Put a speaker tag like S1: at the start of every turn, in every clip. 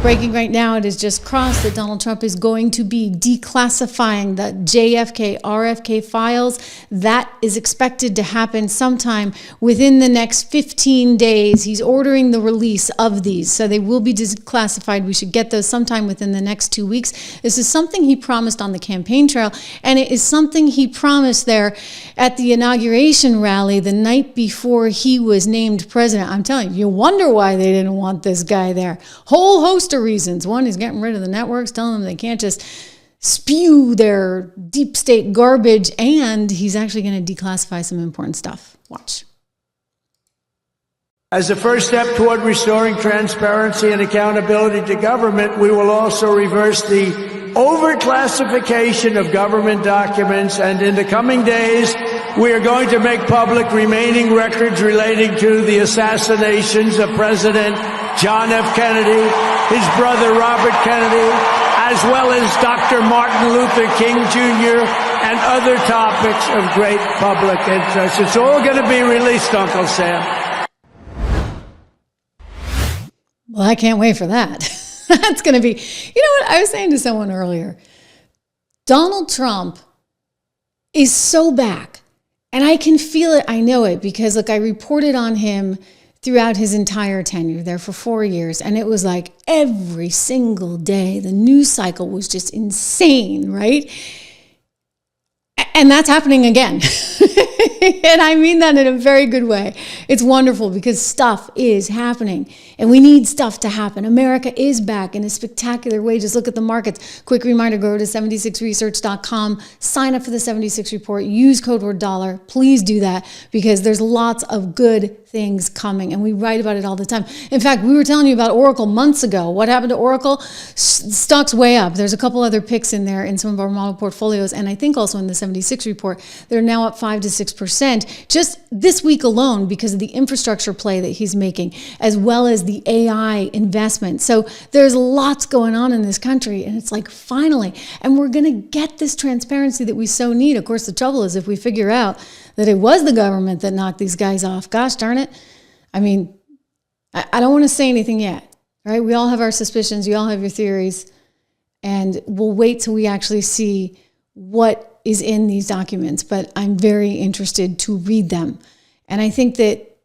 S1: Breaking right now, it has just crossed that Donald Trump is going to be declassifying the JFK, RFK files. That is expected to happen sometime within the next 15 days. He's ordering the release of these, so they will be declassified. We should get those sometime within the next 2 weeks. This is something he promised on the campaign trail, and it is something he promised there at the inauguration rally the night before he was named president. I'm telling you, you wonder why they didn't want this guy there. Whole host of reasons. One, he's getting rid of the networks, telling them they can't just spew their deep state garbage, and he's actually going to declassify some important stuff. Watch.
S2: As a first step toward restoring transparency and accountability to government, we will also reverse the overclassification of government documents, and in the coming days, we are going to make public remaining records relating to the assassinations of President John F. Kennedy, his brother Robert Kennedy, as well as Dr. Martin Luther King Jr. and other topics of great public interest. It's all going to be released, Uncle Sam.
S1: Well, I can't wait for that. That's going to be, you know what? I was saying to someone earlier, Donald Trump is so back, and I can feel it. I know it because, look, I reported on him throughout his entire tenure there for 4 years. And it was like every single day, the news cycle was just insane, right? And that's happening again. And I mean that in a very good way. It's wonderful because stuff is happening and we need stuff to happen. America is back in a spectacular way. Just look at the markets. Quick reminder, go to 76research.com, sign up for the 76 report, use code word dollar. Please do that because there's lots of good things coming and we write about it all the time. In fact, we were telling you about Oracle months ago. What happened to Oracle? Stock's way up. There's a couple other picks in there in some of our model portfolios, and I think also in the 76 report. They're now up 5 to 6% just this week alone because of the infrastructure play that he's making, as well as the AI investment. So there's lots going on in this country, and it's like finally, and we're going to get this transparency that we so need. Of course, the trouble is if we figure out that it was the government that knocked these guys off, gosh darn it. I mean, I don't want to say anything yet, right? We all have our suspicions. You all have your theories, and we'll wait till we actually see what is in these documents, but I'm very interested to read them. And I think that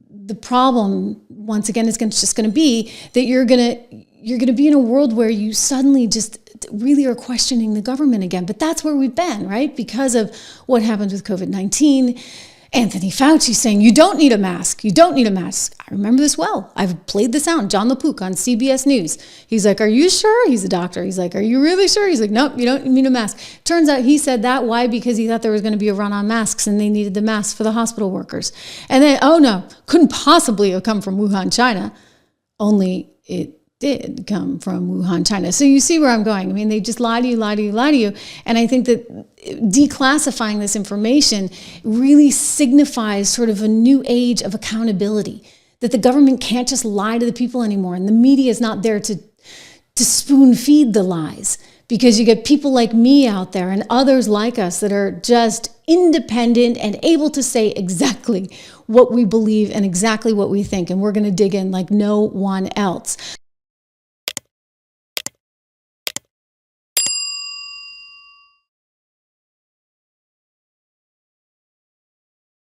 S1: the problem, once again, is just going to be that you're going to be in a world where you suddenly just really are questioning the government again. But that's where we've been, right? Because of what happened with COVID-19. Anthony Fauci saying, you don't need a mask. You don't need a mask. I remember this well. I've played this out. John LaPook on CBS News. He's like, are you sure? He's a doctor. He's like, are you really sure? He's like, nope, you don't need a mask. Turns out he said that. Why? Because he thought there was going to be a run on masks and they needed the masks for the hospital workers. And then, oh no, couldn't possibly have come from Wuhan, China. Only it did come from Wuhan, China. So you see where I'm going. I mean, they just lie to you, lie to you, lie to you. And I think that declassifying this information really signifies sort of a new age of accountability, that the government can't just lie to the people anymore. And the media is not there to spoon feed the lies, because you get people like me out there and others like us that are just independent and able to say exactly what we believe and exactly what we think. And we're going to dig in like no one else.